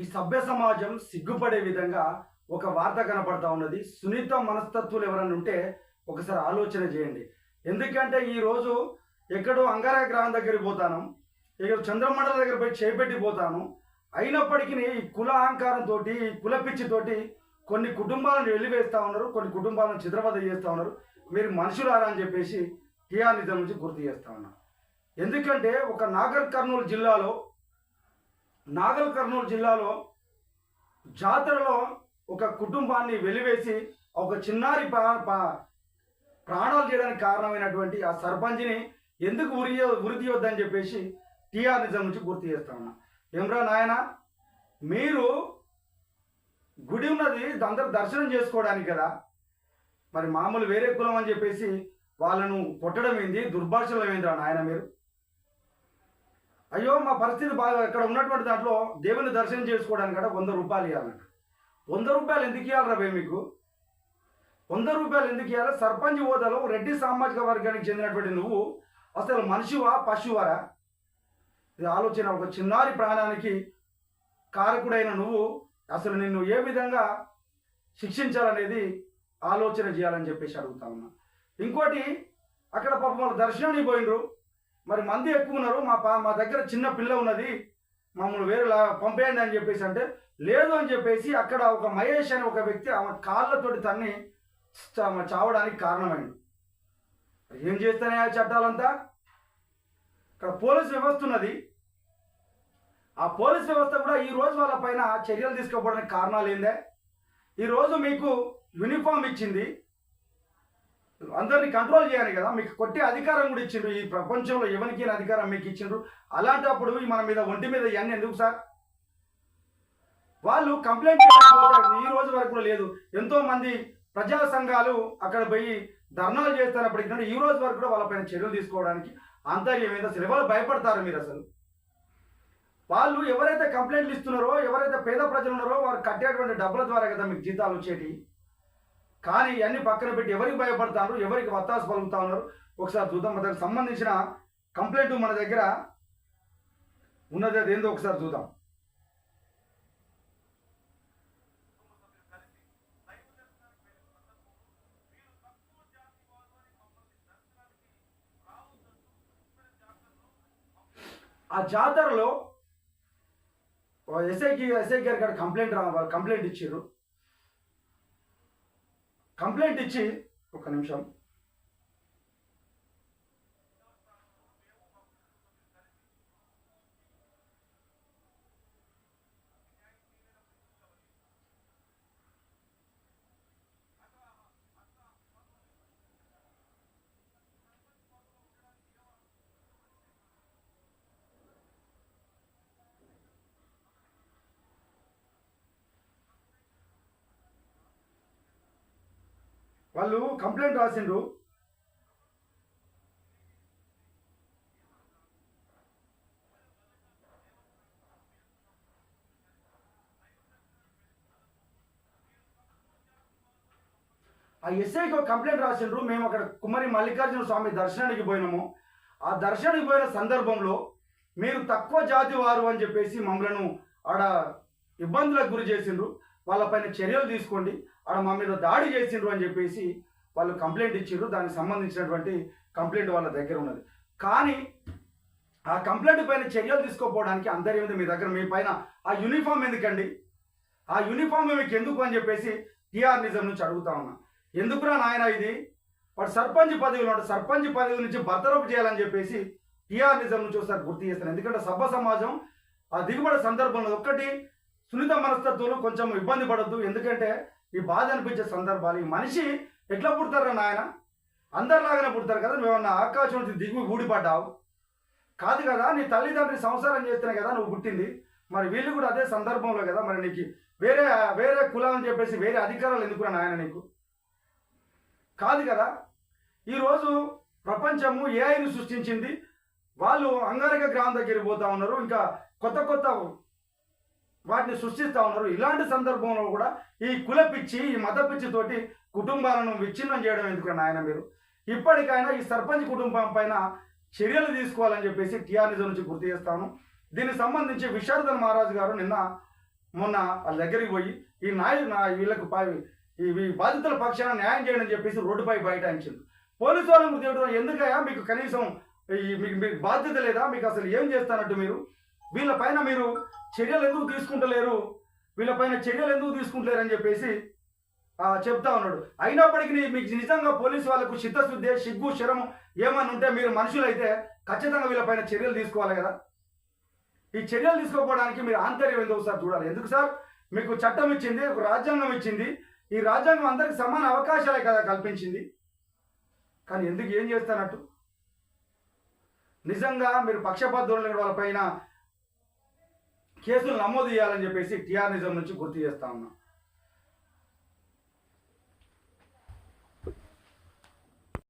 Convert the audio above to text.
ఈ సభ్య సమాజం సిగ్గుపడే విధంగా ఒక వార్త కనపడతా ఉన్నది. సున్నిత మనస్తత్వులు ఎవరైనా ఉంటే ఒకసారి ఆలోచన చేయండి. ఎందుకంటే ఈరోజు ఎక్కడో అంగారక గ్రామం దగ్గరికి పోతాను, ఇక్కడ చంద్రమండలం దగ్గర పోయి చేపెట్టి పోతాను. అయినప్పటికీ ఈ కుల అహంకారంతో, ఈ కుల పిచ్చితోటి కొన్ని కుటుంబాలను వెలివేస్తూ ఉన్నారు, కొన్ని కుటుంబాలను చిత్రవద చేస్తూ ఉన్నారు. మీరు మనుషులారా అని చెప్పేసి టీఆర్ నిజం నుంచి గుర్తు చేస్తూ ఉన్నారు. ఎందుకంటే ఒక నాగర్ కర్నూలు జిల్లాలో జాతరలో ఒక కుటుంబాన్ని వెలివేసి ఒక చిన్నారి ప్రాణాలు చేయడానికి కారణమైనటువంటి ఆ సర్పంచ్ని ఎందుకు ఉరి తీయొద్దని చెప్పేసి టీఆర్ నిజం నుంచి గుర్తు చేస్తా ఉన్నా. ఏమ్రా నాయన, మీరు గుడి ఉన్నది అందరూ దర్శనం చేసుకోవడానికి కదా, మరి మామూలు వేరే కులం అని చెప్పేసి వాళ్ళను కొట్టడం ఏంది, దుర్భాషలో ఏందిరా నాయన మీరు? అయ్యో మా పరిస్థితి బాగా, ఇక్కడ ఉన్నటువంటి దాంట్లో దేవుని దర్శనం చేసుకోవడానికి కూడా 100 రూపాయలు ఇవ్వాలంట. 100 రూపాయలు ఎందుకు ఇవ్వాలరా భయ్ మీకు? 100 రూపాయలు ఎందుకు ఇవ్వాలి? సర్పంచ్ హోదాలో రెడ్డి సామాజిక వర్గానికి చెందినటువంటి నువ్వు అసలు మనిషివా పశువారా? ఇది ఆలోచన. ఒక చిన్నారి ప్రాణానికి కారకుడైన నువ్వు అసలు నిన్ను ఏ విధంగా శిక్షించాలనేది ఆలోచన చేయాలని చెప్పేసి అడుగుతా ఉన్నా. ఇంకోటి, అక్కడ పాపం వాళ్ళు దర్శనానికి పోయినరు, మరి మంది ఎక్కువ ఉన్నారు, మా దగ్గర చిన్న పిల్ల ఉన్నది, మమ్మల్ని వేరేలా పంపేయండి అని చెప్పేసి అంటే లేదు అని చెప్పేసి అక్కడ ఒక మహేష్ అనే ఒక వ్యక్తి ఆమె కాళ్ళతోటి తన్ని చావడానికి కారణమైంది. ఏం చేస్తానే ఆ చట్టాలంతా? ఇక్కడ పోలీస్ వ్యవస్థ ఉన్నది. ఆ పోలీస్ వ్యవస్థ కూడా ఈరోజు వాళ్ళ పైన చర్యలు తీసుకోవడానికి కారణాలు ఏందే? ఈరోజు మీకు యూనిఫామ్ ఇచ్చింది, అందరినీ కంట్రోల్ చేయాలి కదా, మీకు కొట్టే అధికారం కూడా ఇచ్చిండ్రు. ఈ ప్రపంచంలో ఎవరికి అధికారం మీకు ఇచ్చిండ్రు. అలాంటప్పుడు మన మీద ఒంటి మీద ఇవన్నీ ఎందుకు సార్? వాళ్ళు కంప్లైంట్ చేయకపోతే ఈ రోజు వరకు కూడా లేదు. ఎంతో మంది ప్రజా సంఘాలు అక్కడ పోయి ధర్నాలు చేస్తున్నప్పటికీ ఈ రోజు వరకు కూడా వాళ్ళపైన చర్యలు తీసుకోవడానికి ఆంతర్యం ఏందో అసలు ఎవరు భయపడతారు మీరు? అసలు వాళ్ళు ఎవరైతే కంప్లైంట్లు ఇస్తున్నారో, ఎవరైతే పేద ప్రజలు ఉన్నారో వారు కట్టేటువంటి డబ్బుల ద్వారా కదా మీకు జీతాలు వచ్చేటి. కానీ ఇవన్నీ పక్కన పెట్టి ఎవరికి భయపడతారు, ఎవరికి వత్తాసు పలుకుతా ఉన్నారు ఒకసారి చూద్దాం. దానికి సంబంధించిన కంప్లైంట్ మన దగ్గర ఉన్నది, అదేందో ఒకసారి చూద్దాం. ఆ జాతరలో ఎస్ఐ గారి కాడ కంప్లైంట్ ఇచ్చారు. కంప్లైంట్ ఇచ్చి ఒక నిమిషం, వాళ్ళు కంప్లైంట్ రాసిండ్రు. ఆ ఎస్ఐకి ఒక కంప్లైంట్ రాసిండ్రు. మేము అక్కడ కుమ్మరి మల్లికార్జున స్వామి దర్శనానికి పోయినాము. ఆ దర్శనానికి పోయిన సందర్భంలో మీరు తక్కువ జాతి వారు అని చెప్పేసి మమ్మల్ని ఆడ ఇబ్బందులకు గురి చేసిండ్రు, వాళ్ళపైన చర్యలు తీసుకోండి, ఆడ మా మీద దాడి చేసిండ్రు అని చెప్పేసి వాళ్ళు కంప్లైంట్ ఇచ్చిండ్రు. దానికి సంబంధించినటువంటి కంప్లైంట్ వాళ్ళ దగ్గర ఉన్నది. కానీ ఆ కంప్లైంట్ పైన చర్యలు తీసుకోకపోవడానికి అందరి మీద మీ దగ్గర మీ పైన ఆ యూనిఫామ్ ఎందుకండి? ఆ యూనిఫామ్ మీకు ఎందుకు అని చెప్పేసి టీఆర్ నిజం నుంచి అడుగుతా ఉన్నా. ఎందుకురా నాయన ఇది? వాడు సర్పంచ్ పదవిలో ఉంటాడు, సర్పంచ్ పదవి నుంచి బర్తరఫ్ చేయాలని చెప్పేసి టీఆర్ నిజం నుంచి ఒకసారి గుర్తు చేస్తాను. ఎందుకంటే సభ్య సమాజం ఆ దిగుబడి సందర్భంలో ఒక్కటి సున్నిత మనస్తత్వాలు కొంచెం ఇబ్బంది పడద్దు. ఎందుకంటే ఈ బాధ అనిపించే సందర్భాలు, ఈ మనిషి ఎట్లా పుడతారా నాయన? అందరిలాగానే పుడతారు కదా. నువ్వేమన్నా ఆకాశం నుంచి దిగు ఊడిపడ్డావు కాదు కదా, నీ తల్లిదండ్రి సంసారం చేస్తేనే కదా నువ్వు పుట్టింది. మరి వీళ్ళు కూడా అదే సందర్భంలో కదా, మరి నీకు వేరే కులం అని చెప్పేసి వేరే అధికారాలు ఎందుకురా నాయన నీకు? కాదు కదా. ఈరోజు ప్రపంచము ఏఐని సృష్టించింది, వాళ్ళు అంగారక గ్రామం దగ్గరికి పోతా ఉన్నారు, ఇంకా కొత్త వాటిని సృష్టిస్తూ ఉన్నారు. ఇలాంటి సందర్భంలో కూడా ఈ కుల పిచ్చి, ఈ మత పిచ్చితోటి కుటుంబాలను విచ్ఛిన్నం చేయడం ఎందుకు నాయన మీరు? ఇప్పటికైనా ఈ సర్పంచ్ కుటుంబం పైన చర్యలు తీసుకోవాలని చెప్పేసి టీఆర్ నిజం నుంచి గుర్తు చేస్తాను. దీనికి సంబంధించి విశారదన్ మహారాజు గారు నిన్న మొన్న వాళ్ళ దగ్గరికి పోయి ఈ వీళ్ళకు ఈ బాధితుల పక్షాన న్యాయం చేయండి అని చెప్పేసి రోడ్డుపై బైఠాయించింది. పోలీసు వాళ్ళకు దేవుడు ఎందుకయ్యా మీకు కనీసం మీకు బాధ్యత లేదా, మీకు అసలు ఏం చేస్తానట్టు వీళ్ళపైన మీరు చర్యలు ఎందుకు తీసుకుంటలేరు, వీళ్ళపైన చర్యలు ఎందుకు తీసుకుంటలేరు అని చెప్పేసి చెప్తా ఉన్నాడు. అయినప్పటికీ మీకు నిజంగా పోలీసు వాళ్ళకు చిత్తశుద్ధి సిగ్గు శరం ఏమని ఉంటే మీరు మనుషులైతే ఖచ్చితంగా వీళ్ళపైన చర్యలు తీసుకోవాలి కదా. ఈ చర్యలు తీసుకోకపోవడానికి మీరు ఆంతర్యం ఎందుకు సార్ చూడాలి? ఎందుకు సార్? మీకు చట్టం ఇచ్చింది, ఒక రాజ్యాంగం ఇచ్చింది, ఈ రాజ్యాంగం అందరికి సమాన అవకాశాలే కదా కల్పించింది. కానీ ఎందుకు ఏం చేస్తానట్టు? నిజంగా మీరు పక్షపాతం వాళ్ళపైన కేసులు నమోదు చేయాలని చెప్పేసి టీఆర్నిజం నుంచి గుర్తు చేస్తా ఉన్నా.